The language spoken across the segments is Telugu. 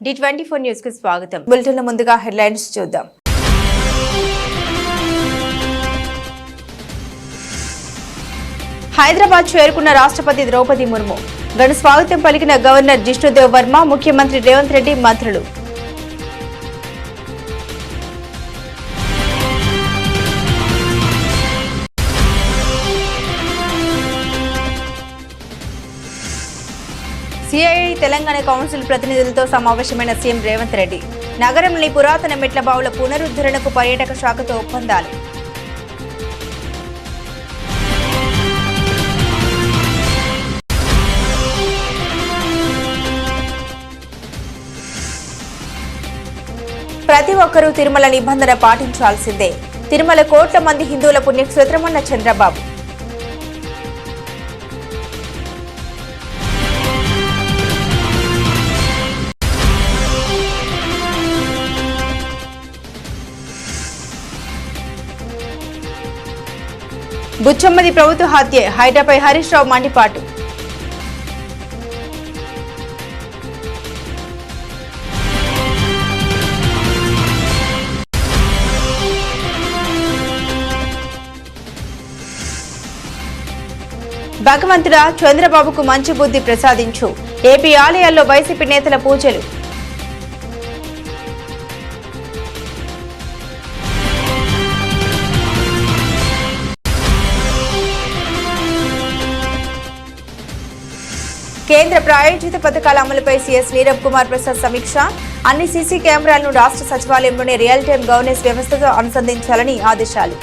D24 న్యూస్ కు స్వాగతం. బులెటిన్ లో ముందుగా హెడ్లైన్స్ చూద్దాం. హైదరాబాద్ చేరుకున్న రాష్ట్రపతి ద్రౌపది ముర్ము ఘన స్వాగతం పలికిన గవర్నర్ జిష్ణుదేవ్ వర్మ, ముఖ్యమంత్రి రేవంత్ రెడ్డి, మంత్రులు. సిఐఐ తెలంగాణ కౌన్సిల్ ప్రతినిధులతో సమావేశమైన సీఎం రేవంత్ రెడ్డి. నగరంలోని పురాతన మెట్ల బావుల పునరుద్ధరణకు పర్యాటక శాఖతో ఒప్పందాలు. ప్రతి ఒక్కరూ తిరుమల నిబంధన పాటించాల్సిందే. తిరుమల కోట్ల మంది హిందువుల పుణ్యక్షేత్రమన్న చంద్రబాబు. బుచ్చమ్మది ప్రభుత్వ హత్యే, హైడ్రాపై హరీష్ రావు మండిపాటు. భగవంతుడా చంద్రబాబుకు మంచి బుద్ధి ప్రసాదించు. ఏపీ ఆలయాల్లో వైసీపీ నేతల పూజలు. కేంద్ర ప్రాయోజిత పథకాల అమలుపై సీఎస్ నీరబ్ కుమార్ ప్రసాద్ సమీక్ష. అన్ని సీసీ కెమెరాలను రాష్ట్ర సచివాలయంలోనే రియల్ టైం గవర్నెన్స్ వ్యవస్థతో అనుసంధానించాలని ఆదేశాలు.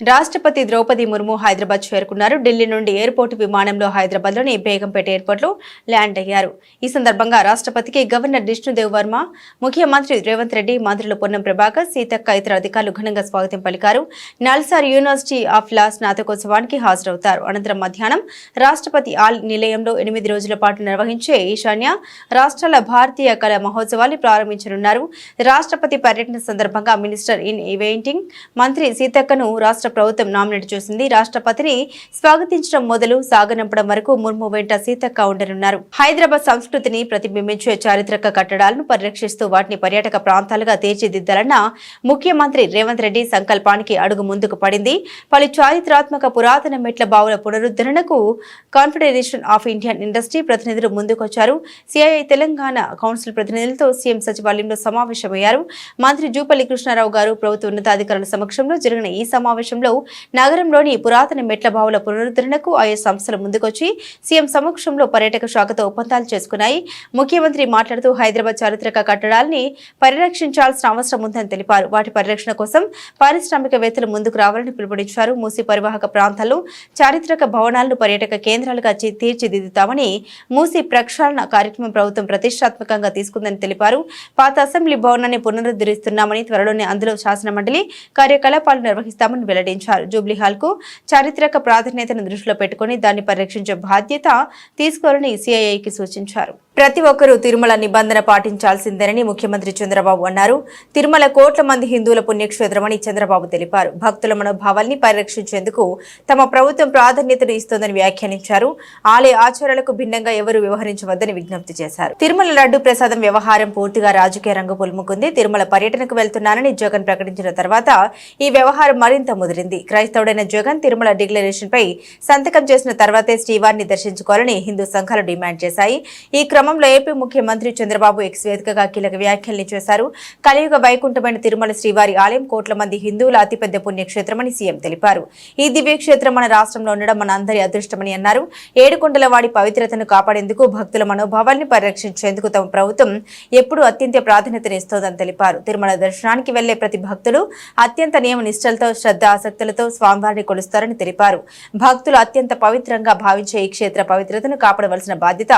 రాష్ట్రపతి ద్రౌపది ముర్ము హైదరాబాద్ చేరుకున్నారు. ఢిల్లీ నుండి ఎయిర్పోర్టు విమానంలో హైదరాబాద్లోని బేగంపేట ఎయిర్పోర్ట్లో ల్యాండ్ అయ్యారు. ఈ సందర్భంగా రాష్ట్రపతికి గవర్నర్ జిష్ణుదేవ్ వర్మ, ముఖ్యమంత్రి రేవంత్ రెడ్డి, మంత్రులు పొన్నం ప్రభాకర్, సీతక్క, ఇతర అధికారులు ఘనంగా స్వాగతం పలికారు. నల్సార్ యూనివర్సిటీ ఆఫ్ లా స్నాతకోత్సవానికి హాజరవుతారు. అనంతరం మధ్యాహ్నం రాష్ట్రపతి నిలయంలో 8 రోజుల పాటు నిర్వహించే ఈశాన్య రాష్ట్రాల భారతీయ కళా మహోత్సవాన్ని ప్రారంభించనున్నారు. రాష్ట్రపతి పర్యటన సందర్భంగా మినిస్టర్ ఇన్ ఈవెంటింగ్ మంత్రి సీతక్కను రాష్ట్ర ప్రభుత్వం నామినేట్ చేసింది. రాష్ట్రపతిని స్వాగతించడం మొదలు సాగనంపడం వరకు ముర్ము వెంట సీతక్క ఉండనున్నారు. హైదరాబాద్ సంస్కృతిని ప్రతిబింబించే చారిత్రక కట్టడాలను పరిరక్షిస్తూ వాటిని పర్యాటక ప్రాంతాలుగా తీర్చిదిద్దాలన్న ముఖ్యమంత్రి రేవంత్ రెడ్డి సంకల్పానికి అడుగు ముందుకు పడింది. పలు చారిత్రాత్మక పురాతన మెట్ల బావుల పునరుద్ధరణకు కాన్ఫెడరేషన్ ఆఫ్ ఇండియన్ ఇండస్ట్రీ ప్రతినిధులు ముందుకొచ్చారు. సిఐఐ తెలంగాణ కౌన్సిల్ ప్రతినిధులతో సీఎం సచివాలయంలో సమావేశమయ్యారు. మంత్రి జూపల్లి కృష్ణారావు గారు ప్రభుత్వ ఉన్నతాధికారుల సమక్షంలో జరిగిన ఈ సమావేశంలో నగరంలోని పురాతన మెట్ల బావుల పునరుద్ధరణకు ఆయా సంస్థలు ముందుకొచ్చి సీఎం సమక్షంలో పర్యాటక శాఖతో ఒప్పందాలు చేసుకున్నాయి. ముఖ్యమంత్రి మాట్లాడుతూ హైదరాబాద్ చారిత్రక కట్టడాల్ని పరిరక్షించాల్సిన అవసరం ఉందని తెలిపారు. వాటి పరిరక్షణ కోసం పారిశ్రామికవేత్తలు ముందుకు రావాలని పిలుపునిచ్చారు. మూసీ పరివాహక ప్రాంతాల్లో చారిత్రక భవనాలను పర్యాటక కేంద్రాలుగా తీర్చిదిద్దుతామని, మూసీ ప్రక్షాళన కార్యక్రమం ప్రభుత్వం ప్రతిష్టాత్మకంగా తీసుకుందని తెలిపారు. పాత అసెంబ్లీ భవనాన్ని పునరుద్ధరిస్తున్నామని, త్వరలోనే అందులో శాసనమండలి కార్యకలాపాలు నిర్వహిస్తామని వెల్లడించారు. జూబ్లీ హాల్ కు చారిత్రక ప్రాధాన్యతను దృష్టిలో పెట్టుకుని దాన్ని పరిరక్షించే బాధ్యత తీసుకోవాలని సిఐఐకి సూచించారు. ప్రతి ఒక్కరూ తిరుమల నిబంధన పాటించాల్సిందేనని ముఖ్యమంత్రి చంద్రబాబు అన్నారు. తిరుమల కోట్ల మంది హిందువుల పుణ్యక్షేత్రమని చంద్రబాబు తెలిపారు. భక్తుల మనోభావాల్ని పరిరక్షించేందుకు తమ ప్రభుత్వం ప్రాధాన్యతను ఇస్తోందని వ్యాఖ్యానించారు. ఆలయ ఆచారాలకు భిన్నంగా ఎవరూ వ్యవహరించవద్దని విజ్ఞప్తి చేశారు. తిరుమల లడ్డు ప్రసాదం వ్యవహారం పూర్తిగా రాజకీయ రంగు పులుముకుంది. తిరుమల పర్యటనకు వెళ్తున్నానని జగన్ ప్రకటించిన తర్వాత ఈ వ్యవహారం మరింత ముదిరింది. క్రైస్తవుడైన జగన్ తిరుమల డిక్లరేషన్ పై సంతకం చేసిన తర్వాతే శ్రీవారిని దర్శించుకోవాలని హిందూ సంఘాలు డిమాండ్ చేశాయి. ఈ క్రమంలో ఏపీ ముఖ్యమంత్రి చంద్రబాబు ఎక్స్ వేదికగా కీలక వ్యాఖ్యలు చేశారు. కలియుగ వైకుంఠమైన తిరుమల శ్రీవారి ఆలయం కోట్ల మంది హిందువుల అతిపెద్ద పుణ్యక్షేత్రమని సీఎం తెలిపారు. ఈ దివ్యక్షేత్రం మన రాష్ట్రంలో ఉండడం మన అందరి అదృష్టమని అన్నారు. ఏడుకొండల వాడి పవిత్రతను కాపాడేందుకు, భక్తుల మనోభావాల్ని పరిరక్షించేందుకు తమ ప్రభుత్వం ఎప్పుడూ అత్యంత ప్రాధాన్యతనిస్తోందని తెలిపారు. తిరుమల దర్శనానికి వెళ్లే ప్రతి భక్తులు అత్యంత నియమ నిష్టలతో, శ్రద్ధ ఆసక్తులతో స్వామివారిని కొలుస్తారని తెలిపారు. భక్తులు అత్యంత పవిత్రంగా భావించే ఈ క్షేత్ర పవిత్రతను కాపాడవలసిన బాధ్యత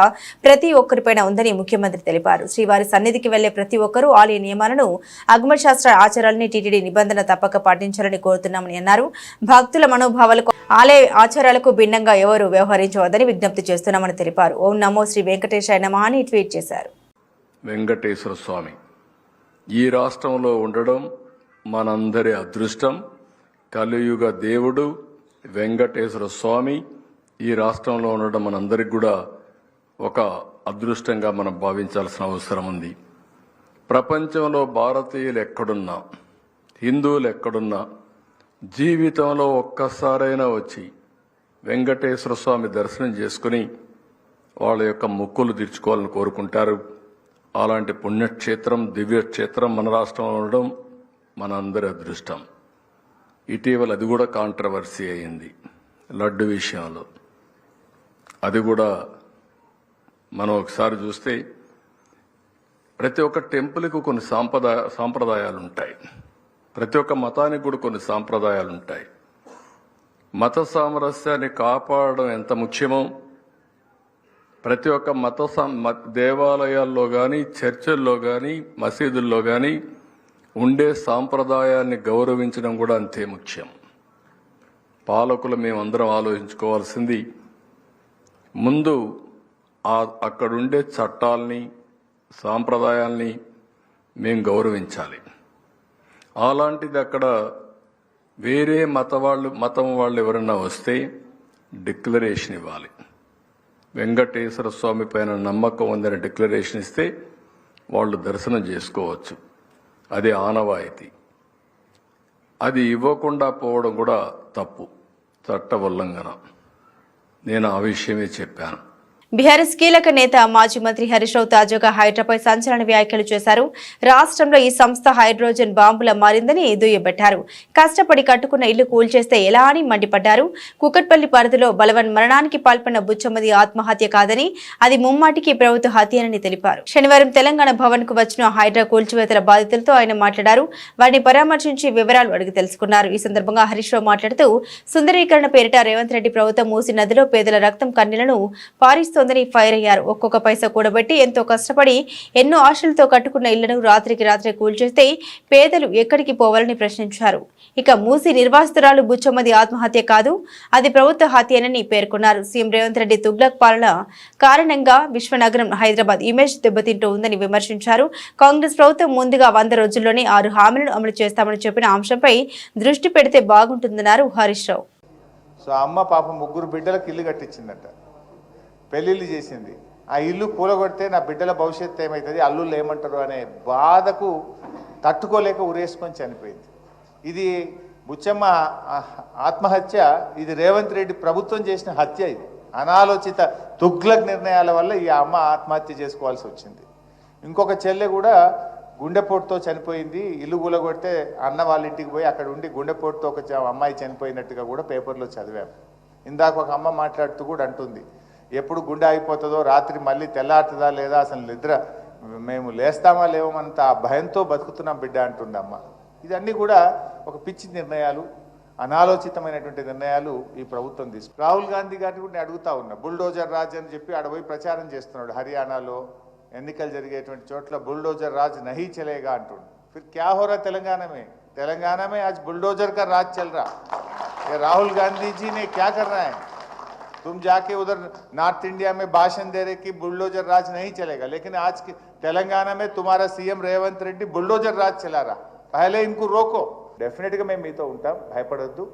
ప్రతి ఒక్కరిపైన ఉందని ముఖ్యమంత్రి తెలిపారు. శ్రీవారి సన్నిధికి వెళ్లే ప్రతి ఒక్కరూ ఆలయ నియమాలను, ఆగమశాస్త్ర ఆచారాలని, టీటీడీ నిబంధన తప్పక పాటించాలని కోరుతున్నామని అన్నారు. భక్తుల మనోభావాలకు, ఆలయ ఆచారాలకు భిన్నంగా ఎవరు వ్యవహరించవద్దని విజ్ఞప్తి చేస్తున్నామని తెలిపారు. ఓం నమో శ్రీ వెంకటేశాయ నమః అని ట్వీట్ చేశారు. వెంకటేశ్వర స్వామి ఈ రాష్ట్రంలో ఉండడం మనందరి అదృష్టం. కలియుగ దేవుడు వెంకటేశ్వర స్వామి ఈ రాష్ట్రంలో ఉండడం మనందరికి కూడా ఒక అదృష్టంగా మనం భావించాల్సిన అవసరం ఉంది. ప్రపంచంలో భారతీయులు ఎక్కడున్నా, హిందువులు ఎక్కడున్నా జీవితంలో ఒక్కసారైనా వచ్చి వెంకటేశ్వర స్వామి దర్శనం చేసుకుని వాళ్ళ యొక్క మొక్కులు తీర్చుకోవాలని కోరుకుంటారు. అలాంటి పుణ్యక్షేత్రం, దివ్యక్షేత్రం మన రాష్ట్రంలో ఉండడం మన అందరి అదృష్టం. ఇటీవల అది కూడా కాంట్రవర్సీ అయింది లడ్డు విషయంలో. అది కూడా మనం ఒకసారి చూస్తే ప్రతి ఒక్క టెంపుల్కి కొన్ని సాంప్రదాయాలు ఉంటాయి. ప్రతి ఒక్క మతానికి కూడా కొన్ని సాంప్రదాయాలు ఉంటాయి. మత సామరస్యాన్ని కాపాడడం ఎంత ముఖ్యమో ప్రతి ఒక్క దేవాలయాల్లో కానీ, చర్చిల్లో కానీ, మసీదుల్లో కానీ ఉండే సాంప్రదాయాన్ని గౌరవించడం కూడా అంతే ముఖ్యం. పాలకులు మేమందరం ఆలోచించుకోవాల్సింది ముందు అక్కడుండే చట్టాల్ని, సాంప్రదాయాల్ని మేము గౌరవించాలి. అలాంటిది అక్కడ వేరే మతం వాళ్ళు ఎవరన్నా వస్తే డిక్లరేషన్ ఇవ్వాలి. వెంకటేశ్వర స్వామి పైన నమ్మకం ఉందని డిక్లరేషన్ ఇస్తే వాళ్ళు దర్శనం చేసుకోవచ్చు. అది ఆనవాయితీ. అది ఇవ్వకుండా పోవడం కూడా తప్పు, చట్ట ఉల్లంఘన. నేను ఆ విషయమే చెప్పాను. బీఆర్ఎస్ కీలక నేత మాజీ మంత్రి హరీష్ రావు తాజాగా హైడ్రాపై సంచలన వ్యాఖ్యలు చేశారు. రాష్ట్రంలో ఈ సంస్థ హైడ్రోజన్ బాంబుల మారిందని దుయ్యబట్టారు. కష్టపడి కట్టుకున్న ఇల్లు కూల్చేస్తే ఎలా అని మండిపడ్డారు. కుకట్పల్లి పరిధిలో బలవన్ మరణానికి పాల్పడిన బుచ్చమ్మది ఆత్మహత్య కాదని, అది ముమ్మాటికి ప్రభుత్వ హత్యనని తెలిపారు. శనివారం తెలంగాణ భవన్ కు వచ్చిన హైడ్రా కూల్చివేతల బాధితులతో ఆయన మాట్లాడారు. వారిని పరామర్శించి వివరాలు అడిగి తెలుసుకున్నారు. ఈ సందర్భంగా హరీష్ రావు మాట్లాడుతూ సుందరీకరణ పేరిట రేవంత్ రెడ్డి ప్రభుత్వం మూసి నదిలో పేదల రక్తం కన్నీళ్లను పారిస్తూ ఫైర్ అయ్యారు. ఒక్కొక్క పైసా కూడబెట్టి ఎంతో కష్టపడి ఎన్నో ఆశలతో కట్టుకున్న ఇళ్లను రాత్రికి రాత్రే కూల్చేస్తే పేదలు ఎక్కడికి పోవాలని ప్రశ్నించారు. ఇక మూసి నిర్వాసితురాలు బుచ్చమ్మది ఆత్మహత్య కాదు, అది ప్రభుత్వ హత్యనని పేర్కొన్నారు. సీఎం రేవంత్ రెడ్డి తుగ్లక్ పాలన కారణంగా విశ్వనగరం హైదరాబాద్ ఇమేజ్ దెబ్బతింటూ ఉందని విమర్శించారు. కాంగ్రెస్ ప్రభుత్వం ముందుగా 100 రోజుల్లోనే 6 హామీలను అమలు చేస్తామని చెప్పిన అంశంపై దృష్టి పెడితే బాగుంటుందన్నారు హరీష్ రావు. సో అమ్మ పాప 3 బిడ్డలకు ఇల్లు కట్టించిందట, పెళ్ళిళ్ళు చేసింది. ఆ ఇల్లు కూలగొడితే నా బిడ్డల భవిష్యత్తు ఏమవుతుంది, అల్లుళ్ళు ఏమంటారు అనే బాధకు తట్టుకోలేక ఉరేసుకొని చనిపోయింది. ఇది బుచ్చమ్మ ఆత్మహత్య, ఇది రేవంత్ రెడ్డి ప్రభుత్వం చేసిన హత్య. ఇది అనాలోచిత తుగ్లక్ నిర్ణయాల వల్ల ఈ అమ్మ ఆత్మహత్య చేసుకోవాల్సి వచ్చింది. ఇంకొక చెల్లె కూడా గుండెపోటుతో చనిపోయింది. ఇల్లు కూలగొడితే అన్న వాళ్ళ ఇంటికి పోయి అక్కడ ఉండి గుండెపోటుతో ఒక అమ్మాయి చనిపోయినట్టుగా కూడా పేపర్లో చదివాం. ఇందాక ఒక అమ్మ మాట్లాడుతూ కూడా అంటుంది, ఎప్పుడు గుండె అయిపోతుందో, రాత్రి మళ్ళీ తెల్లారుతుందా లేదా, అసలు నిద్ర మేము లేస్తామా లేవమంత భయంతో బతుకుతున్నాం బిడ్డ అంటుందమ్మ. ఇదన్నీ కూడా ఒక పిచ్చి నిర్ణయాలు, అనాలోచితమైనటువంటి నిర్ణయాలు ఈ ప్రభుత్వం తీసుకు. రాహుల్ గాంధీ గారిని కూడా నేను అడుగుతా ఉన్నా, బుల్డోజర్ రాజ్ అని చెప్పి ఆడపోయి ప్రచారం చేస్తున్నాడు. హర్యానాలో ఎన్నికలు జరిగేటువంటి చోట్ల బుల్డోజర్ రాజ్ నహీ చలేగా అంటుండు. ఫిర్ క్యా హో రా తెలంగాణ में आज बुलडोजर का राज चल रहा है. राहुल गांधी जी ने क्या करना है, तुम जाके उधर नॉर्थ इंडिया में भाषण दे रहे कि बुलडोजर राज नहीं चलेगा, लेकिन आज तेलंगाना में तुम्हारा सीएम रेवंत रेड्डी बुलडोजर राज चला रहा. पहले इनको रोको. डेफिनेट గా మేము మీతో ఉంటాం, భయపడొద్దు.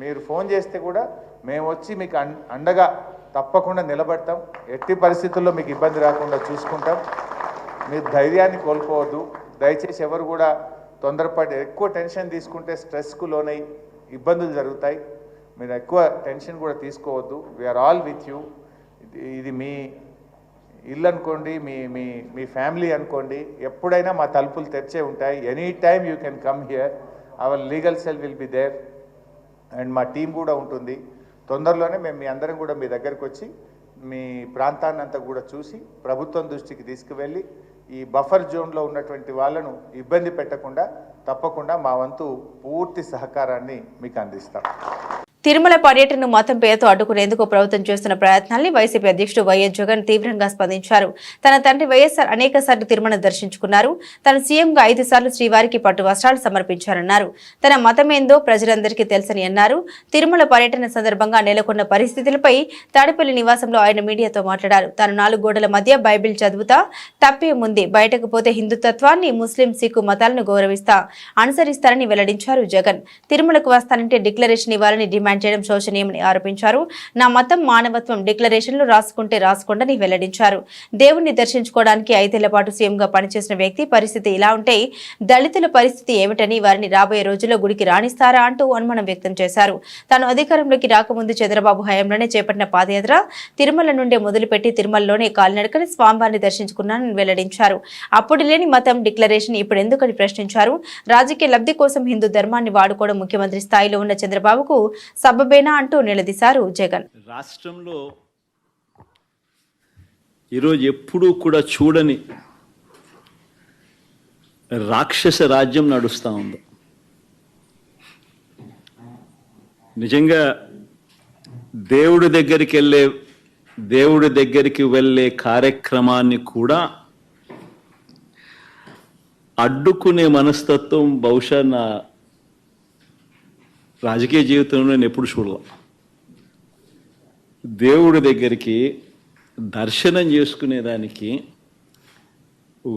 మీరు ఫోన్ చేస్తే కూడా మేము వచ్చి మీకు అండగా తప్పకుండా నిలబడతాం. ఎట్టి పరిస్థితుల్లో మీకు ఇబ్బంది రాకుండా చూసుకుంటాం. మీరు ధైర్యాన్ని కోల్పోవద్దు. దయచేసి ఎవరు కూడా తొందరపడి ఎక్కువ టెన్షన్ తీసుకుంటే స్ట్రెస్కు లోనై ఇబ్బందులు జరుగుతాయి. మీరు ఎక్కువ టెన్షన్ కూడా తీసుకోవద్దు. We're all with you. ఇది మీ ఇల్లు అనుకోండి, మీ మీ మీ ఫ్యామిలీ అనుకోండి, ఎప్పుడైనా మా తలుపులు తెరిచే ఉంటాయి. Any time you can come here. Our legal cell will be there and మా టీం కూడా ఉంటుంది. తొందరలోనే మేము మీ అందరం కూడా మీ దగ్గరకు వచ్చి మీ ప్రాంతాన్ని అంతా కూడా చూసి ప్రభుత్వం దృష్టికి తీసుకువెళ్ళి ఈ బఫర్ జోన్లో ఉన్నటువంటి వాళ్ళను ఇబ్బంది పెట్టకుండా తప్పకుండా మా వంతు పూర్తి సహకారాన్ని మీకు అందిస్తాం. తిరుమల పర్యటనను మతం పేరుతో అడ్డుకునేందుకు ప్రభుత్వం చేస్తున్న ప్రయత్నాల్ని వైసీపీ అధ్యక్షుడు వైఎస్ జగన్ తీవ్రంగా స్పందించారు. తన తండ్రి వైఎస్ఆర్ అనేక సార్లు తిరుమల దర్శించుకున్నారు. తన సీఎంగా 5 సార్లు శ్రీవారికి పట్టు వస్త్రాలు సమర్పించారన్నారు. తన మతమేందో ప్రజలందరికీ తెలుసని అన్నారు. తిరుమల పర్యటన సందర్భంగా నెలకొన్న పరిస్థితులపై తాడేపల్లి నివాసంలో ఆయన మీడియాతో మాట్లాడారు. తాను 4 గోడల మధ్య బైబిల్ చదువుతా, తప్పేముంది, బయటకు పోతే హిందుత్వాన్ని, ముస్లిం, సిక్కు మతాలను గౌరవిస్తా, అనుసరిస్తారని వెల్లడించారు జగన్. తిరుమలకు వస్తానంటే డిక్లరేషన్ ఇవ్వాలని డిమాండ్ డిమాండ్ చేయడం శోచనీయమని ఆరోపించారు. నా మతం మానవత్వం డిక్లరేషన్లు రాసుకుంటే రాసుకోండని వెల్లడించారు. దేవుణ్ణి దర్శించుకోవడానికి 5 ఏళ్ల పాటు సీఎంగా పనిచేసిన వ్యక్తి పరిస్థితి ఇలా ఉంటే దళితుల పరిస్థితి ఏమిటని, వారిని రాబోయే రోజుల్లో గుడికి రాణిస్తారా అంటూ అనుమానం వ్యక్తం చేశారు. తాను అధికారంలోకి రాకముందు చంద్రబాబు హయాంలోనే చేపట్టిన పాదయాత్ర తిరుమల నుండే మొదలుపెట్టి తిరుమలలోనే కాలినడకని స్వామివారిని దర్శించుకున్నానని వెల్లడించారు. అప్పుడు లేని మతం డిక్లరేషన్ ఇప్పుడు ఎందుకని ప్రశ్నించారు. రాజకీయ లబ్ధి కోసం హిందూ ధర్మాన్ని వాడుకోవడం ముఖ్యమంత్రి స్థాయిలో ఉన్న చంద్రబాబుకు సబబేనా అంటూ నిలదీశారు జగన్. రాష్ట్రంలో ఈరోజు ఎప్పుడూ కూడా చూడని రాక్షస రాజ్యం నడుస్తూ ఉంది. నిజంగా దేవుడి దగ్గరికి వెళ్ళే కార్యక్రమాన్ని కూడా అడ్డుకునే మనస్తత్వం బహుశా నా రాజకీయ జీవితంలో నేను ఎప్పుడు చూడలే. దేవుడి దగ్గరికి దర్శనం చేసుకునేదానికి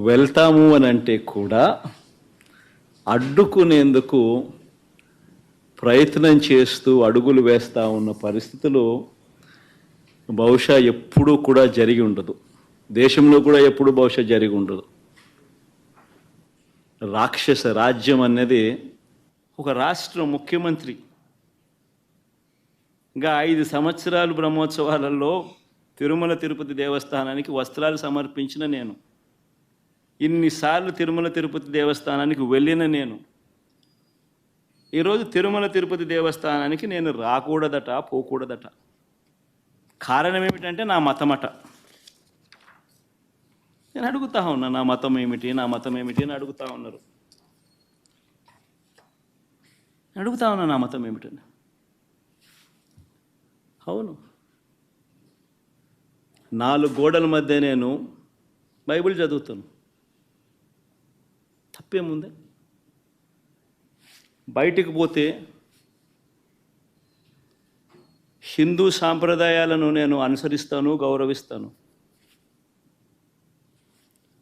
వెళ్తాము అని అంటే కూడా అడ్డుకునేందుకు ప్రయత్నం చేస్తూ అడుగులు వేస్తూ ఉన్న పరిస్థితులు బహుశా ఎప్పుడూ కూడా జరిగి ఉండదు. దేశంలో కూడా ఎప్పుడు బహుశా జరిగి ఉండదు. రాక్షస రాజ్యం అనేది ఒక రాష్ట్ర ముఖ్యమంత్రి ఇంకా 5 సంవత్సరాలు బ్రహ్మోత్సవాలలో తిరుమల తిరుపతి దేవస్థానానికి వస్త్రాలు సమర్పించిన నేను, ఇన్నిసార్లు తిరుమల తిరుపతి దేవస్థానానికి వెళ్ళిన నేను, ఈరోజు తిరుమల తిరుపతి దేవస్థానానికి నేను రాకూడదట, పోకూడదట. కారణం ఏమిటంటే నా మతమట. నేను అడుగుతా ఉన్నా, నా మతం ఏమిటి అని అడుగుతా ఉన్నారు. అడుగుతా ఉన్నా నా మతం ఏమిటని. అవును, 4 గోడల మధ్య నేను బైబిల్ చదువుతాను, తప్పేముంది? బయటికి పోతే హిందూ సాంప్రదాయాలను నేను అనుసరిస్తాను, గౌరవిస్తాను.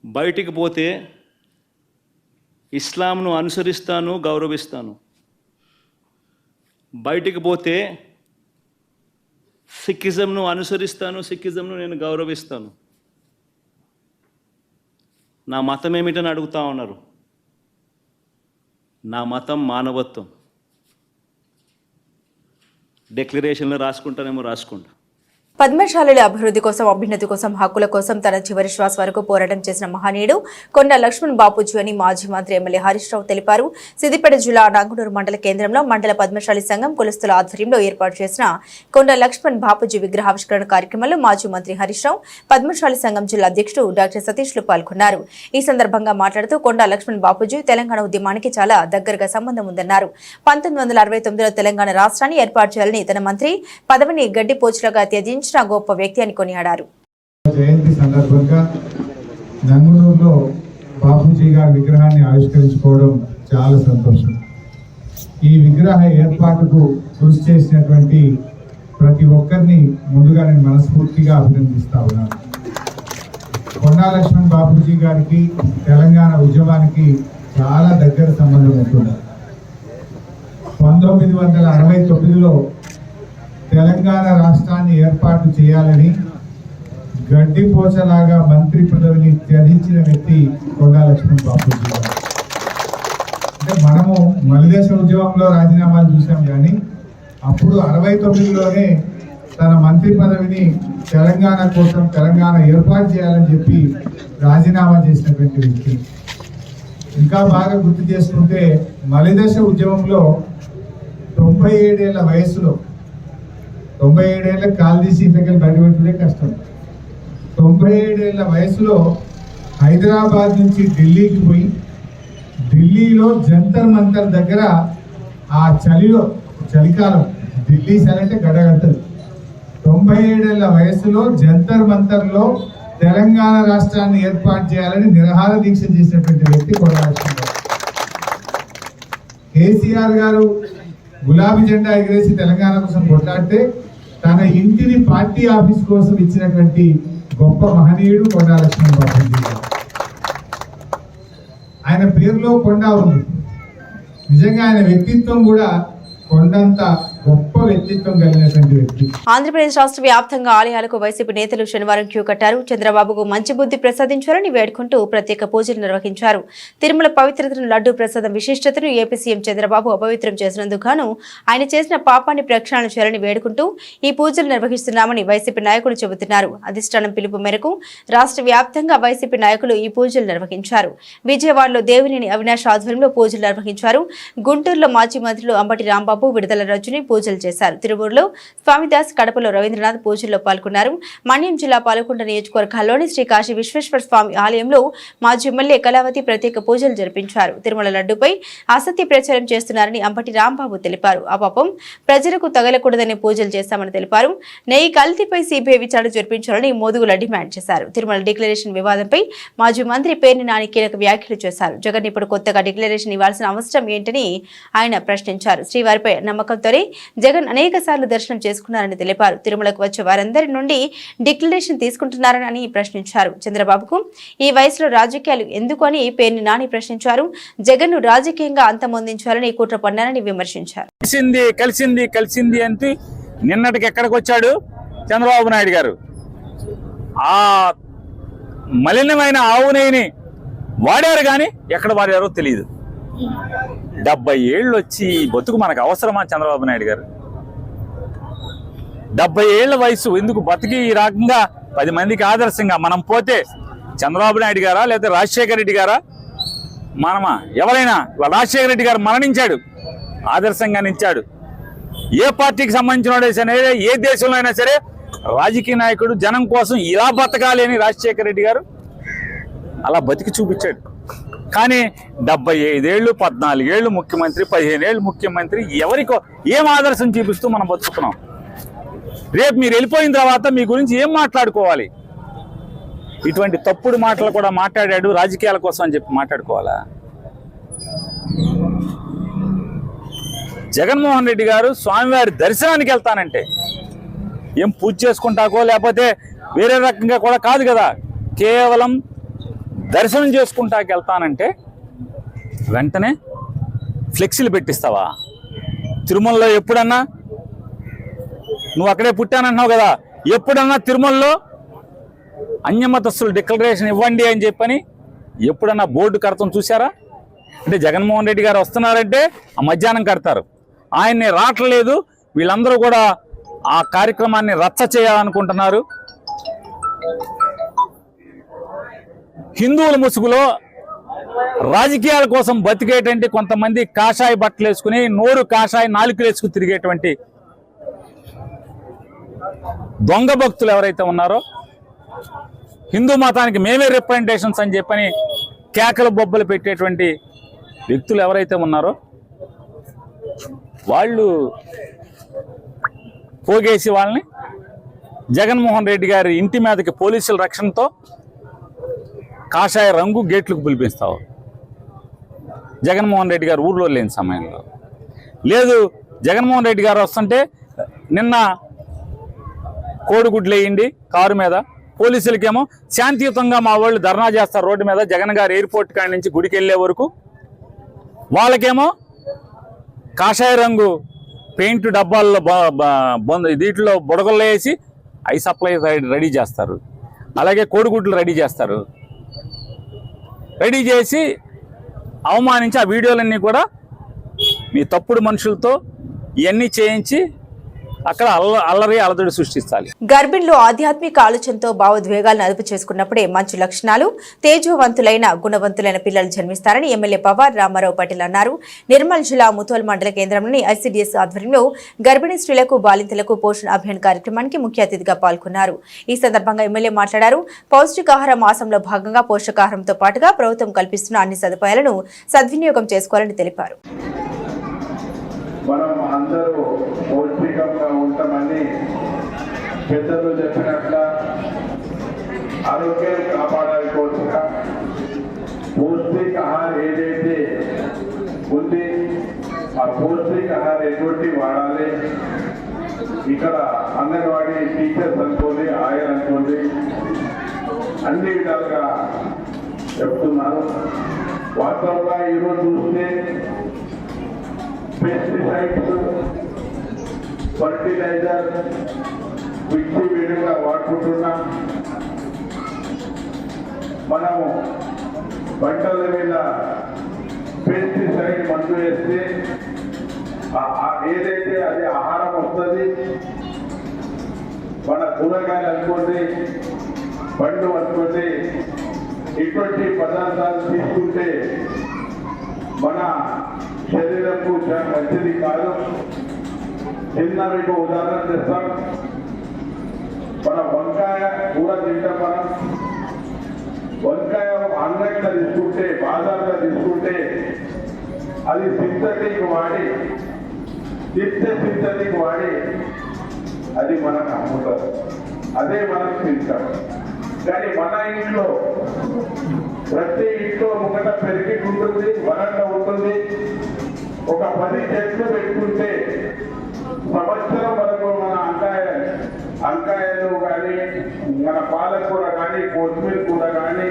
బయటికి పోతే ఇస్లాంను అనుసరిస్తాను, గౌరవిస్తాను. బయటికి పోతే సిక్కిజంను అనుసరిస్తాను, సిక్కిజంను నేను గౌరవిస్తాను. నా మతం ఏమిటని అడుగుతా ఉన్నారు. నా మతం మానవత్వం. డిక్లరేషన్లో రాసుకుంటానేమో రాసుకుంటా. పద్మశాలుల అభివృద్ధి కోసం, అభ్యున్నతి కోసం, హక్కుల కోసం తన చివరి శ్వాస వరకు పోరాటం చేసిన మహనీయుడు కొండ లక్ష్మణ్ బాపూజీ అని మాజీ మంత్రి ఎమ్మెల్యే హరీష్ రావు తెలిపారు. సిద్దిపేట జిల్లా నాగునూరు మండల కేంద్రంలో మండల పద్మశాలి సంఘం కులస్తుల ఆధ్వర్యంలో ఏర్పాటు చేసిన కొండ లక్ష్మణ్ బాపూజీ విగ్రహావిష్కరణ కార్యక్రమంలో మాజీ మంత్రి హరీష్ రావు, పద్మశాలి సంఘం జిల్లా అధ్యక్షుడు డాక్టర్ సతీష్లు పాల్గొన్నారు. ఈ సందర్భంగా మాట్లాడుతూ కొండ లక్ష్మణ్ బాపూజీ తెలంగాణ ఉద్యమానికి చాలా దగ్గరగా సంబంధం ఉందన్నారు. 1969లో తెలంగాణ రాష్ట్రాన్ని ఏర్పాటు చేయాలని తన మంత్రి పదవిని గడ్డిపోచులుగా త్యజించి గొప్ప వ్యక్తి అని కొనియాడారు. జయంతి సందర్భంగా నంగునూరులో బాపూజీ గారి విగ్రహాన్ని ఆవిష్కరించుకోవడం చాలా సంతోషం. ఈ విగ్రహ ఏర్పాటుకు కృషి చేసినటువంటి ప్రతి ఒక్కరిని ముందుగా నేను మనస్ఫూర్తిగా అభినందిస్తా ఉన్నాను. కొండా లక్ష్మణ్ బాపూజీ గారికి తెలంగాణ ఉద్యమానికి చాలా దగ్గర సంబంధం ఉంటుంది. 1969లో తెలంగాణ రాష్ట్రాన్ని ఏర్పాటు చేయాలని గడ్డిపోచలాగా మంత్రి పదవిని త్యజించిన వ్యక్తి కొండా లక్ష్మణ్ బాపూజీ గారు. అంటే మనము మలిదశ ఉద్యమంలో రాజీనామాలు చూసాం, కానీ అప్పుడు 69లోనే తన మంత్రి పదవిని తెలంగాణ కోసం, తెలంగాణ ఏర్పాటు చేయాలని చెప్పి రాజీనామా చేసినటువంటి వ్యక్తి. ఇంకా బాగా గుర్తు చేసుకుంటే మలిదశ ఉద్యమంలో 97 ఏళ్ల వయసులో, 97 ఏళ్ళకి కాలు తీసి ఇంతకీ బయటపెట్టుడే కష్టం. 97 ఏళ్ల వయసులో హైదరాబాద్ నుంచి ఢిల్లీకి పోయి, ఢిల్లీలో జంతర్ మంతర్ దగ్గర ఆ చలికాలం ఢిల్లీ అంటే గడగడుతుంది. 97 ఏళ్ల వయసులో జంతర్ మంతర్లో తెలంగాణ రాష్ట్రాన్ని ఏర్పాటు చేయాలని నిరాహార దీక్ష చేసినటువంటి వ్యక్తి కొండా లక్ష్మణ్ గారు. కేసీఆర్ గారు గులాబీ జెండా ఎగరేసి తెలంగాణ కోసం కొట్లాడితే తన ఇంటిని పార్టీ ఆఫీస్ కోసం ఇచ్చినటువంటి గొప్ప మహనీయుడు కొండా లక్ష్మణ్ బాపూజీ గారు. ఆయన పేరులో కొండ ఉంది. నిజంగా ఆయన వ్యక్తిత్వం కూడా కొండంత గొప్ప వ్యక్తిత్వం కలిగినటువంటి వ్యక్తి. ఆంధ్రప్రదేశ్ రాష్ట్ర వ్యాప్తంగా ఆలయాలకు వైసీపీ నేతలు శనివారం క్యూ కట్టారు. చంద్రబాబుకు మంచి బుద్ధి ప్రసాదించాలని వేడుకుంటూ ప్రత్యేక పూజలు నిర్వహించారు. తిరుమల పవిత్రతను, లడ్డూ ప్రసాదం విశిష్టతను ఏపీ సీఎం చంద్రబాబు అపవిత్రం చేసినందుకు గాను ఆయన చేసిన పాపాన్ని ప్రక్షాళన చేయాలని వేడుకుంటూ ఈ పూజలు నిర్వహిస్తున్నామని వైసీపీ నాయకులు చెబుతున్నారు. అధిష్టానం పిలుపు మేరకు రాష్ట్ర వ్యాప్తంగా వైసీపీ నాయకులు ఈ పూజలు నిర్వహించారు. విజయవాడలో దేవినేని అవినాష్ ఆధ్వర్యంలో పూజలు నిర్వహించారు. గుంటూరులో మాజీ మంత్రులు అంబటి రాంబాబు, విడుదల రజని పూజలు చేశారు. తిరువూరులో స్వామిదాస్, కడపలో రవీంద్రనాథ్ పూజల్లో పాల్గొన్నారు. మన్యం జిల్లా పాలకొండ నియోజకవర్గాల్లోని శ్రీ కాశీ విశ్వేశ్వర స్వామి ఆలయంలో మాజీ ఎమ్మెల్యే కళావతి ప్రత్యేక పూజలు జరిపించారు. తిరుమల లడ్డూపై అసత్య ప్రచారం చేస్తున్నారని అంబటి రాంబాబు తెలిపారు. ఆ పాపం ప్రజలకు తగలకూడదని పూజలు చేశామని తెలిపారు. నెయ్యి కల్తీపై సిబిఐ విచారణ జరిపించాలని మోదుగుల డిమాండ్ చేశారు. తిరుమల డిక్లరేషన్ వివాదంపై మాజీ మంత్రి పేర్ని నాని కీలక వ్యాఖ్యలు చేశారు. జగన్ ఇప్పుడు కొత్తగా డిక్లరేషన్ ఇవ్వాల్సిన అవసరం ఏంటని ఆయన ప్రశ్నించారు. శ్రీవారిపై నమ్మకంతోనే జగన్ అనేక సార్లు దర్శనం చేసుకున్నారని తెలిపారు. తిరుమలకు వచ్చే వారందరి నుండి డిక్లరేషన్ తీసుకుంటున్నారని ప్రశ్నించారు. చంద్రబాబుకు ఈ వయసులో రాజకీయాలు ఎందుకు అని పేర్ని నాని ప్రశ్నించారు. జగన్ ను రాజకీయంగా అంతమొందించాలని కుట్ర పన్నారని విమర్శించారు. కలిసింది అంటే నిన్నటికి ఎక్కడికి వచ్చాడు చంద్రబాబు నాయుడు గారు? ఆ మలినమైన ఆవు నెయ్యిని వాడారు కానీ ఎక్కడ వాడారో తెలియదు. 70 ఏళ్ళు వచ్చి బతుకు మనకు అవసరమా చంద్రబాబు నాయుడు గారు? 70 ఏళ్ల వయసు ఎందుకు బతికి ఈ రకంగా 10 మందికి ఆదర్శంగా మనం పోతే చంద్రబాబు నాయుడు గారా లేదా రాజశేఖర రెడ్డి గారా? మనమా? ఎవరైనా? రాజశేఖర రెడ్డి గారు మరణించాడు, ఆదర్శంగా నిలిచాడు. ఏ పార్టీకి సంబంధించిన సరే, ఏ దేశంలో అయినా సరే రాజకీయ నాయకుడు జనం కోసం ఇలా బతకాలి అని రాజశేఖర రెడ్డి గారు అలా బతికి చూపించాడు. కానీ 75 ఏళ్ళు, 14 ఏళ్ళు ముఖ్యమంత్రి, 15 ఏళ్ళు ముఖ్యమంత్రి, ఎవరికో ఏం ఆదర్శం చూపిస్తూ మనం బతుకుతున్నాం? రేపు మీరు వెళ్ళిపోయిన తర్వాత మీ గురించి ఏం మాట్లాడుకోవాలి? ఇటువంటి తప్పుడు మాటలు కూడా మాట్లాడాడు రాజకీయాల కోసం అని చెప్పి మాట్లాడుకోవాలా? జగన్మోహన్ రెడ్డి గారు స్వామివారి దర్శనానికి వెళ్తానంటే ఏం పూజ చేసుకుంటాకో లేకపోతే వేరే రకంగా కూడా కాదు కదా, కేవలం దర్శనం చేసుకుంటాకి వెళ్తానంటే వెంటనే ఫ్లెక్సీలు పెట్టిస్తావా? తిరుమలలో ఎప్పుడన్నా నువ్వు అక్కడే పుట్టానంటున్నావు కదా, ఎప్పుడన్నా తిరుమలలో అన్యమతస్తులు డిక్లరేషన్ ఇవ్వండి అని చెప్పని ఎప్పుడన్నా బోర్డు కడతాం చూసారా? అంటే జగన్మోహన్ రెడ్డి గారు వస్తున్నారంటే ఆ మధ్యాహ్నం కడతారు, ఆయన్ని రావట్లేదు, వీళ్ళందరూ కూడా ఆ కార్యక్రమాన్ని రచ్చ చేయాలనుకుంటున్నారు. హిందువుల ముసుగులో రాజకీయాల కోసం బతికేటువంటి కొంతమంది కాషాయ బట్టలు వేసుకుని నోరు కాషాయ నాలుకలు వేసుకుని తిరిగేటువంటి దొంగ భక్తులు ఎవరైతే ఉన్నారో, హిందూ మతానికి మేమే రిప్రజెంటేషన్స్ అని చెప్పని కేకలు బొబ్బలు పెట్టేటువంటి వ్యక్తులు ఎవరైతే ఉన్నారో వాళ్ళు పోగేసి వాళ్ళని జగన్మోహన్ రెడ్డి గారి ఇంటి మీదకి పోలీసుల రక్షణతో కాషాయ రంగు గేట్లకు పిలిపిస్తావు. జగన్మోహన్ రెడ్డి గారు ఊర్లో లేని సమయంలో లేదు, జగన్మోహన్ రెడ్డి గారు వస్తుంటే నిన్న కోడిగుడ్లు వేయండి కారు మీద, పోలీసులకేమో శాంతియుతంగా మా వాళ్ళు ధర్నా చేస్తారు రోడ్డు మీద జగన్ గారు ఎయిర్పోర్ట్ కాడి నుంచి గుడికి వెళ్ళే వరకు, వాళ్ళకేమో కాషాయ రంగు పెయింట్ డబ్బాల్లో దీంట్లో బుడగల్లో వేసి ఐ సప్లై రెడీ చేస్తారు, అలాగే కోడిగుడ్లు రెడీ చేస్తారు. రెడీ చేసి అవమానించి ఆ వీడియోలన్నీ కూడా మీ తప్పుడు మనుషులతో ఇవన్నీ చేయించి అక్కడ అల్లరి అలజడి సృష్టించాలి. గర్భిణిలో ఆధ్యాత్మిక ఆలోచనతో భావోద్వేగాలను అదుపు చేసుకున్నప్పుడే మంచి లక్షణాలు, తేజోవంతులైన గుణవంతులైన పిల్లలు జన్మిస్తారని ఎమ్మెల్యే పవార్ రామారావు పాటిల్ అన్నారు. నిర్మల్ జిల్లా ముతోల్ మండల కేంద్రంలోని ఐసీడీఎస్ ఆధ్వర్యంలో గర్భిణీ స్త్రీలకు, బాలింతలకు పోషణ అభియాన్ కార్యక్రమానికి ముఖ్య అతిథిగా పాల్గొన్నారు. ఈ సందర్భంగా ఎమ్మెల్యే మాట్లాడారు. పౌష్టికాహార మాసంలో భాగంగా పోషకాహారంతో పాటుగా ప్రభుత్వం కల్పిస్తున్న అన్ని సదుపాయాలను సద్వినియోగం చేసుకోవాలని తెలిపారు. మనం అందరూ పౌష్టికంగా ఉంటామని పెద్దలు చెప్పినట్ల ఆరోగ్యం కాపాడాలి కోసంగా పౌష్టికాహారం ఏదైతే ఉంది ఆ పౌష్టికాహారం ఎటువంటి వాడాలి. ఇక్కడ అంగన్వాడీ టీచర్స్ అనుకోండి, ఆయన అనుకోండి, అన్ని విధాలుగా చెప్తున్నారు. వాస్తవంగా ఈరోజు చూస్తే పెస్టిసైడ్స్ ఫర్టిలైజర్ విడిగా వాడుకుంటున్నాం. మనము పంటల మీద పెస్టిసైడ్ మందు వేస్తే ఏదైతే అది ఆహారం వస్తుంది. మన కూరగాయలు అనుకోండి, పండు అనుకోండి, ఇటువంటి పదార్థాలు తీసుకుంటే మన శరీరంకు చాలా మంచిది కాదు. చిన్న మీకు ఉదాహరణ చేస్తాం. మన వంకాయ కూర తింటాం. మనం వంకాయ అంగడిలో తీసుకుంటే, బాజార్లో తీసుకుంటే అది సింథటిక్ వాడి అది మనకు అమ్ముతారు, అదే మనం తింటాం. కానీ మన ఇంట్లో ప్రతి ఇంట్లో ముంగట పెరిగి ఉంటుంది, వరండా ఉంటుంది. ఒక 10 చెట్లు పెట్టుకుంటే సంవత్సరం వరకు మన అంకాయలు కానీ, మన పాలకూర కానీ, కొత్తిమీర కూర కానీ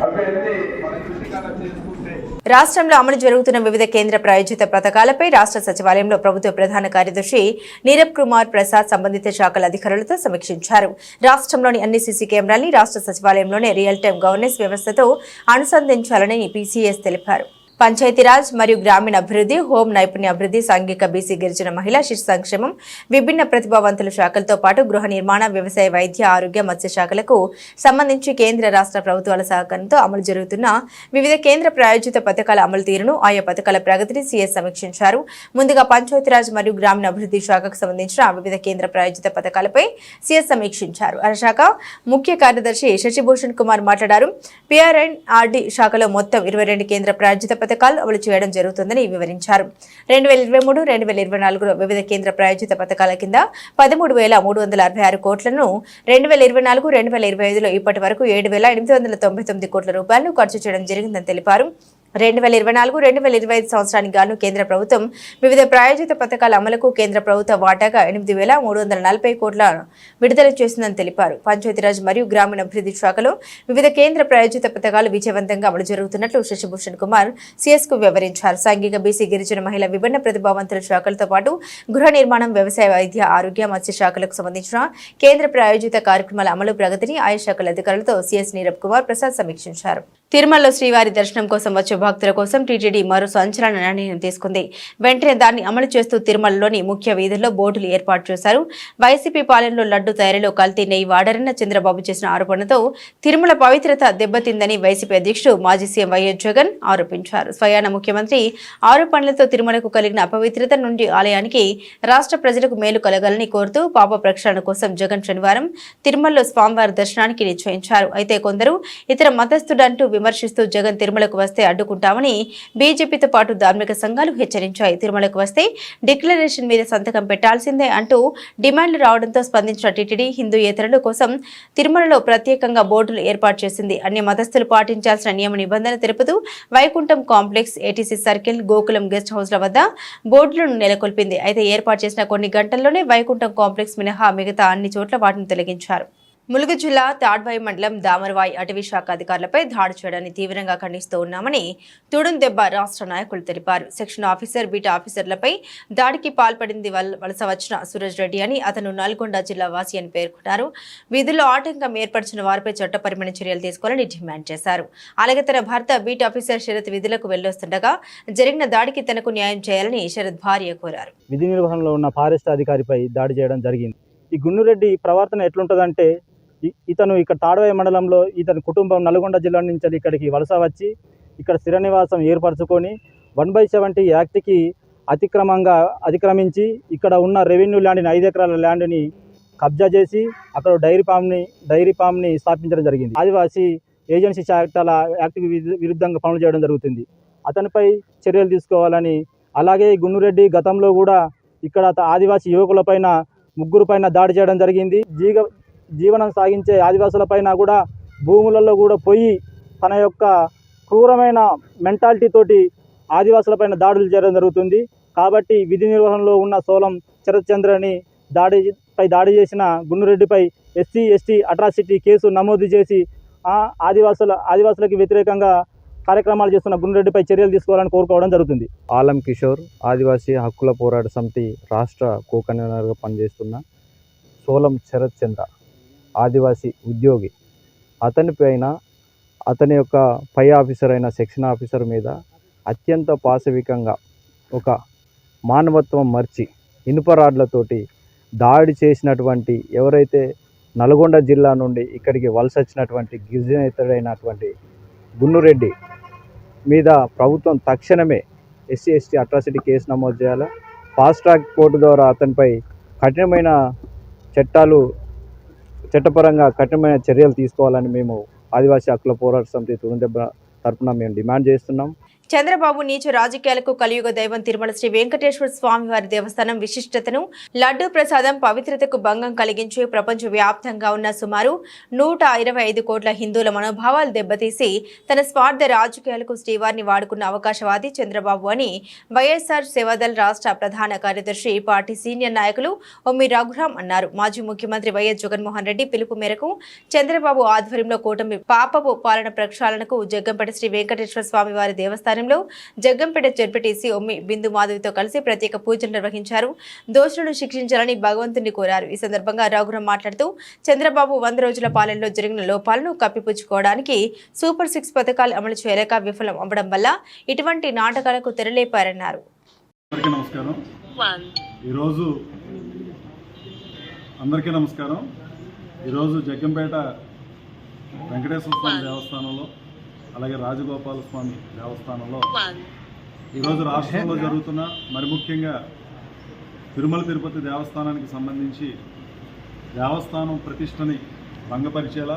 అవన్నీ మన ఇంటికాడ చేసుకుంటే. రాష్ట్రంలో అమలు జరుగుతున్న వివిధ కేంద్ర ప్రాయోజిత పథకాలపై రాష్ట్ర సచివాలయంలో ప్రభుత్వ ప్రధాన కార్యదర్శి నీరబ్ కుమార్ ప్రసాద్ సంబంధిత శాఖల అధికారులతో సమీక్షించారు. రాష్ట్రంలోని అన్ని సీసీ కెమెరాల్ని రాష్ట్ర సచివాలయంలోనే రియల్ టైం గవర్నెన్స్ వ్యవస్థతో అనుసంధానించాలని పీసీఎస్ తెలిపారు. పంచాయతీరాజ్ మరియు గ్రామీణాభివృద్ధి, హోం నైపుణ్యాభివృద్ధి, సాంఘిక బీసీ గిరిజన మహిళా శిశు సంక్షేమం, విభిన్న ప్రతిభావంతుల శాఖలతో పాటు గృహ నిర్మాణ, వ్యవసాయ, వైద్య, ఆరోగ్య, మత్స్య శాఖలకు సంబంధించి కేంద్ర రాష్ట్ర ప్రభుత్వాల సహకారంతో అమలు జరుగుతున్న వివిధ కేంద్ర ప్రాయోజిత పథకాల అమలు తీరును, ఆయా పథకాల ప్రగతిని సీఎస్ సమీక్షించారు. ముందుగా పంచాయతీరాజ్ మరియు గ్రామీణాభివృద్ధి శాఖకు సంబంధించిన వివిధ కేంద్ర ప్రాయోజిత పథకాలపై సీఎస్ సమీక్షించారు. ఆ శాఖ ముఖ్య కార్యదర్శి శశిభూషణ్ కుమార్ మాట్లాడారు. PRNRD శాఖలో మొత్తం 22 కేంద్ర ప్రాయోజిత పథకాలు అమలు చేయడం జరుగుతుందని వివరించారు. 2023-2024 వివిధ కేంద్ర ప్రాయోజిత పథకాల కింద 13,366 కోట్లను, 2024-2025లో ఇప్పటి వరకు 7,899 కోట్ల రూపాయలను ఖర్చు చేయడం జరిగిందని తెలిపారు. 2024-2025 సంవత్సరానికి గాను కేంద్ర ప్రభుత్వం వివిధ ప్రాయోజిత పథకాల అమలుకు కేంద్ర ప్రభుత్వ వాటాగా 8,340 కోట్ల విడుదల చేసిందని తెలిపారు. పంచాయతీరాజ్ మరియు గ్రామీణాభివృద్ధి శాఖలో వివిధ కేంద్ర ప్రాయోజిత పథకాలు విజయవంతంగా అమలు జరుగుతున్నట్లు శశిభూషణ్ కుమార్ సీఎస్ కు వివరించారు. సాంఘిక బీసీ గిరిజన మహిళా విభిన్న ప్రతిభావంతుల శాఖలతో పాటు గృహ నిర్మాణం, వ్యవసాయ, వైద్య, ఆరోగ్య, మత్స్య శాఖలకు సంబంధించిన కేంద్ర ప్రాయోజిత కార్యక్రమాల అమలు ప్రగతిని ఆయా శాఖల అధికారులతో సీఎస్ నీరబ్ కుమార్ ప్రసాద్ సమీక్షించారు. తిరుమలలో శ్రీవారి దర్శనం కోసం వచ్చే భక్తుల కోసం టీటీడీ మరో సంచలన నిర్ణయం తీసుకుంది. వెంటనే దాన్ని అమలు చేస్తూ తిరుమలలోని ముఖ్య వీధుల్లో బోర్డులు ఏర్పాటు చేశారు. వైసీపీ పాలనలో లడ్డు తయారీలో కల్తీ నెయ్యి వాడారన్న చంద్రబాబు చేసిన ఆరోపణతో తిరుమల పవిత్రత దెబ్బతిందని వైసీపీ అధ్యక్షుడు మాజీ సీఎం వైఎస్ జగన్ ఆరోపించారు. స్వయాన ముఖ్యమంత్రి ఆరోపణలతో తిరుమలకు కలిగిన అపవిత్రత నుండి ఆలయానికి, రాష్ట్ర ప్రజలకు మేలు కలగాలని కోరుతూ పాప ప్రక్షాళన కోసం జగన్ శనివారం తిరుమలలో స్వామివారి దర్శనానికి నిశ్చయించారు. అయితే కొందరు ఇతర మతస్థుడంటూ విమర్శిస్తూ జగన్ తిరుమలకు వస్తే అడ్డుకుంటామని బీజేపీతో పాటు ధార్మిక సంఘాలు హెచ్చరించాయి. తిరుమలకు వస్తే డిక్లరేషన్ మీద సంతకం పెట్టాల్సిందే అంటూ డిమాండ్లు రావడంతో స్పందించిన టీటీడీ హిందూయేతరుల కోసం తిరుమలలో ప్రత్యేకంగా బోర్డులు ఏర్పాటు చేసింది. అన్ని మతస్థులు పాటించాల్సిన నియమ నిబంధన తెలుపుతూ Vaikuntham complex, ATC circle, Gokulam guest హౌస్ల వద్ద బోర్డులను నెలకొల్పింది. అయితే ఏర్పాటు చేసిన కొన్ని గంటల్లోనే వైకుంఠం కాంప్లెక్స్ మినహా మిగతా అన్ని చోట్ల వాటిని తొలగించారు. ములుగు జిల్లా తాడ్వాయి మండలం దామరవాయి అటవీ శాఖ అధికారులపై దాడి చేయడాన్ని తీవ్రంగా ఖండిస్తూ ఉన్నామని తుడుందెబ్బ రాష్ట్ర నాయకులు తెలిపారు. సెక్షన్ ఆఫీసర్, బీటా ఆఫీసర్లపై దాడికి పాల్పడింది వలస వచ్చిన సూరజ్ రెడ్డి అని, అతను నల్గొండ జిల్లా వాసి అని పేర్కొన్నారు. విధుల్లో ఆటంకం ఏర్పరిచిన వారిపై చట్టపరమైన చర్యలు తీసుకోవాలని డిమాండ్ చేశారు. అలాగే తన భర్త బీటా ఆఫీసర్ శరత్ విధులకు వెళ్లొస్తుండగా జరిగిన దాడికి తనకు న్యాయం చేయాలని శరత్ భార్య కోరారు. విధి నిర్వహణలో ఉన్న ఫారెస్ట్ అధికారిపై దాడి చేయడం జరిగింది. ఈ గున్నురెడ్డి ప్రవర్తన ఎట్లుంటుందంటే, ఇతను ఇక్కడ తాడ్వాయి మండలంలో ఇతని కుటుంబం నల్గొండ జిల్లా నుంచి ఇక్కడికి వలస వచ్చి ఇక్కడ స్థిర నివాసం ఏర్పరచుకొని 1/70 యాక్ట్కి అతిక్రమించి ఇక్కడ ఉన్న రెవెన్యూ ల్యాండ్ని 5 ఎకరాల ల్యాండ్ని కబ్జా చేసి అక్కడ డైరీ ఫామ్ని స్థాపించడం జరిగింది. ఆదివాసీ ఏజెన్సీ చట్టాల యాక్ట్కి విరుద్ధంగా పనులు చేయడం జరుగుతుంది. అతనిపై చర్యలు తీసుకోవాలని, అలాగే గున్నురెడ్డి గతంలో కూడా ఇక్కడ ఆదివాసీ యువకులపైన 3 పైన దాడి చేయడం జరిగింది. జీవనం సాగించే ఆదివాసులపైన కూడా భూములలో కూడా పోయి తన యొక్క క్రూరమైన మెంటాలిటీతోటి ఆదివాసులపైన దాడులు చేయడం జరుగుతుంది. కాబట్టి విధి నిర్వహణలో ఉన్న సోలం శరత్ చంద్రని దాడి చేసిన గున్నురెడ్డిపై SC/ST అట్రాసిటీ కేసు నమోదు చేసి ఆదివాసులకి వ్యతిరేకంగా కార్యక్రమాలు చేస్తున్న గున్నురెడ్డిపై చర్యలు తీసుకోవాలని కోరుకోవడం జరుగుతుంది. ఆలం కిషోర్ ఆదివాసీ హక్కుల పోరాట సమితి రాష్ట్ర కో కన్వీనర్గా పనిచేస్తున్న సోలం శరత్ చంద్ర ఆదివాసీ ఉద్యోగి. అతని యొక్క పై ఆఫీసర్ అయిన సెక్షన్ ఆఫీసర్ మీద అత్యంత పాశవికంగా ఒక మానవత్వం మర్చి ఇనుప రాడ్లతోటి దాడి చేసినటువంటి ఎవరైతే నల్గొండ జిల్లా నుండి ఇక్కడికి వలస వచ్చినటువంటి గిరిజనేతడైనటువంటి గున్నురెడ్డి మీద ప్రభుత్వం తక్షణమే SC/ST అట్రాసిటీ కేసు నమోదు చేయాలి. ఫాస్ట్ ట్రాక్ కోర్టు ద్వారా అతనిపై చట్టపరంగా కఠినమైన చర్యలు తీసుకోవాలని మేము ఆదివాసీ హక్కుల పోరాట సమితి తురుందెబ్బ తరఫున మేము డిమాండ్ చేస్తున్నాం. చంద్రబాబు నీచ రాజకీయాలకు కలియుగ దైవం తిరుమల శ్రీ వెంకటేశ్వర స్వామి వారి దేవస్థానం విశిష్టతను, లడ్డూ ప్రసాదం పవిత్రతకు భంగం కలిగించి ప్రపంచ వ్యాప్తంగా ఉన్న సుమారు 125 కోట్ల హిందువుల మనోభావాలు దెబ్బతీసి తన స్వార్థ రాజకీయాలకు శ్రీవారిని వాడుకున్న అవకాశవాది చంద్రబాబు అని వైఎస్ఆర్ సేవాదళ్ రాష్ట్ర ప్రధాన కార్యదర్శి పార్టీ సీనియర్ నాయకులు ఒమ్మి రఘురాం అన్నారు. మాజీ ముఖ్యమంత్రి వైఎస్ జగన్మోహన్ రెడ్డి పిలుపు మేరకు చంద్రబాబు ఆధ్వర్యంలో కూటమి పాపపు పాలన ప్రక్షాళనకు జగ్గంపేట శ్రీ వెంకటేశ్వర స్వామి వారి దేవస్థానం జగ్గంపేట జడ్పీటీసీ ఒమ్మి బిందు మాధవితో కలిసి ప్రత్యేక పూజలు నిర్వహించారు. దోషులను శిక్షించాలని భగవంతుని కోరారు. ఈ సందర్భంగా రఘురాం మాట్లాడుతూ చంద్రబాబు 100 రోజుల పాలనలో జరిగిన లోపాలను కప్పిపుచ్చుకోవడానికి సూపర్ 6 పథకాలు అమలు చేయలేక విఫలం అవ్వడం వల్ల ఇటువంటి నాటకాలకు తెరలేపారన్నారు. ఈరోజు జగ్గంపేట వెంకటేశ్వర స్వామి దేవస్థానంలో అలాగే రాజగోపాల స్వామి దేవస్థానంలో ఈరోజు రాష్ట్రంలో జరుగుతున్న మరి ముఖ్యంగా తిరుమల తిరుపతి దేవస్థానానికి సంబంధించి దేవస్థానం ప్రతిష్టని భంగపరిచేలా,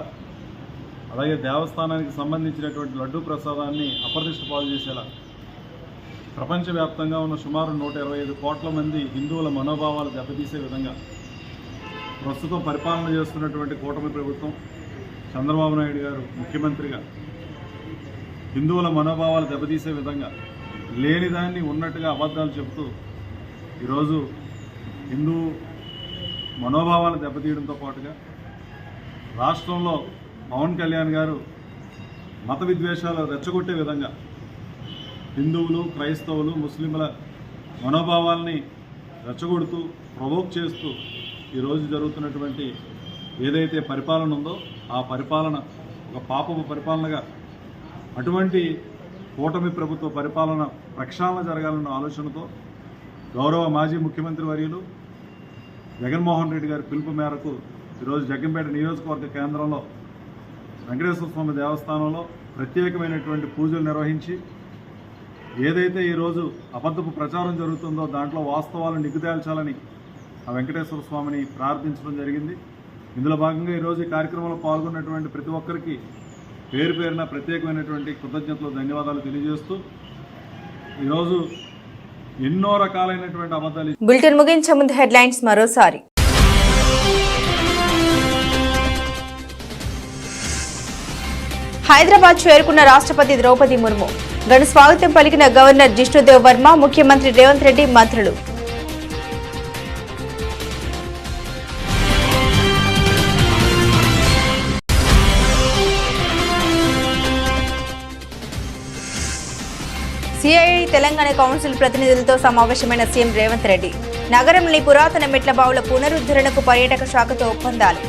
అలాగే దేవస్థానానికి సంబంధించినటువంటి లడ్డూ ప్రసాదాన్ని అప్రతిష్ట పాలు చేసేలా ప్రపంచవ్యాప్తంగా ఉన్న సుమారు 125 కోట్ల మంది హిందువుల మనోభావాలు దెబ్బతీసే విధంగా ప్రస్తుతం పరిపాలన చేస్తున్నటువంటి కూటమి ప్రభుత్వం, చంద్రబాబు నాయుడు గారు ముఖ్యమంత్రిగా హిందువుల మనోభావాలు దెబ్బతీసే విధంగా లేనిదాన్ని ఉన్నట్టుగా అబద్ధాలు చెబుతూ ఈరోజు హిందూ మనోభావాలు దెబ్బతీయడంతో పాటుగా రాష్ట్రంలో పవన్ కళ్యాణ్ గారు మత విద్వేషాలు రెచ్చగొట్టే విధంగా హిందువులు, క్రైస్తవులు, ముస్లింల మనోభావాల్ని రెచ్చగొడుతూ ప్రొవోక్ చేస్తూ ఈరోజు జరుగుతున్నటువంటి ఏదైతే పరిపాలన ఉందో ఆ పరిపాలన ఒక పాపపు పరిపాలనగా, అటువంటి కూటమి ప్రభుత్వ పరిపాలన ప్రక్షాళన జరగాలన్న ఆలోచనతో గౌరవ మాజీ ముఖ్యమంత్రి వర్యులు జగన్మోహన్ రెడ్డి గారి పిలుపు మేరకు ఈరోజు జగ్గంపేట నియోజకవర్గ కేంద్రంలో వెంకటేశ్వర స్వామి దేవస్థానంలో ప్రత్యేకమైనటువంటి పూజలు నిర్వహించి ఏదైతే ఈరోజు అబద్ధపు ప్రచారం జరుగుతుందో దాంట్లో వాస్తవాలను నిగ్గుతేల్చాలని ఆ వెంకటేశ్వర స్వామిని ప్రార్థించడం జరిగింది. ఇందులో భాగంగా ఈరోజు ఈ కార్యక్రమంలో పాల్గొన్నటువంటి ప్రతి ఒక్కరికి పేరు పేరున ప్రత్యేకమైనటువంటి కృతజ్ఞతలు, ధన్యవాదాలు తెలియజేస్తూ ఈరోజు ఎన్నో రకాలైనటువంటి అబద్ధాలు. బులెటిన్ ముగించే ముందు హెడ్లైన్స్ మరోసారి. హైదరాబాద్ చేరుకున్న రాష్ట్రపతి ద్రౌపది ముర్ము. ఘన స్వాగతం పలికిన గవర్నర్ జిష్ణుదేవ్ వర్మ, ముఖ్యమంత్రి రేవంత్ రెడ్డి, మంత్రులు. సిఐఐ తెలంగాణ కౌన్సిల్ ప్రతినిధులతో సమావేశమైన సీఎం రేవంత్ రెడ్డి. నగరంలోని పురాతన మెట్ల బావుల పునరుద్ధరణకు పర్యాటక శాఖతో ఒప్పందాలు.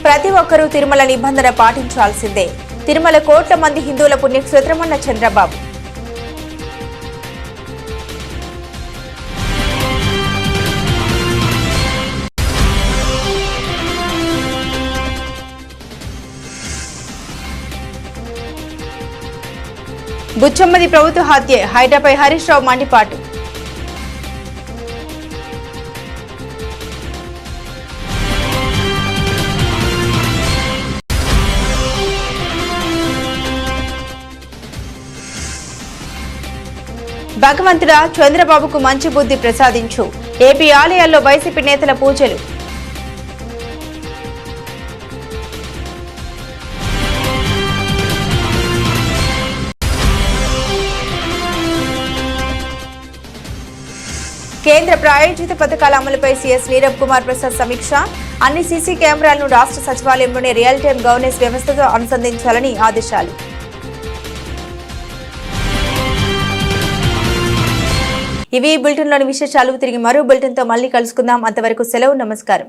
ప్రతి ఒక్కరూ తిరుమల నిబంధన పాటించాల్సిందే. తిరుమల కోట్ల మంది హిందువుల పుణ్యక్షేత్రమన్న చంద్రబాబు. బుచ్చమ్మది ప్రభుత్వ హత్య, హైడ్రాపై హరీష్ రావు మండిపాటు. భగవంతుడా చంద్రబాబుకు మంచి బుద్ధి ప్రసాదించు. ఏపీ ఆలయాల్లో వైసీపీ నేతల పూజలు. కేంద్ర ప్రాయోజిత పథకాల అమలుపై సీఎస్ నీరబ్ కుమార్ ప్రసాద్ సమీక్ష. అన్ని సీసీ కెమెరాలను రాష్ట్ర సచివాలయంలోనే రియల్ టైం గవర్నెన్స్ వ్యవస్థతో అనుసంధించాలని ఆదేశాలు. ఇవి బులెటిన్లోని విశేషాలు. తిరిగి మరో బులెటిన్తో మళ్ళీ కలుసుకుందాం. అంతవరకు సెలవు. నమస్కారం.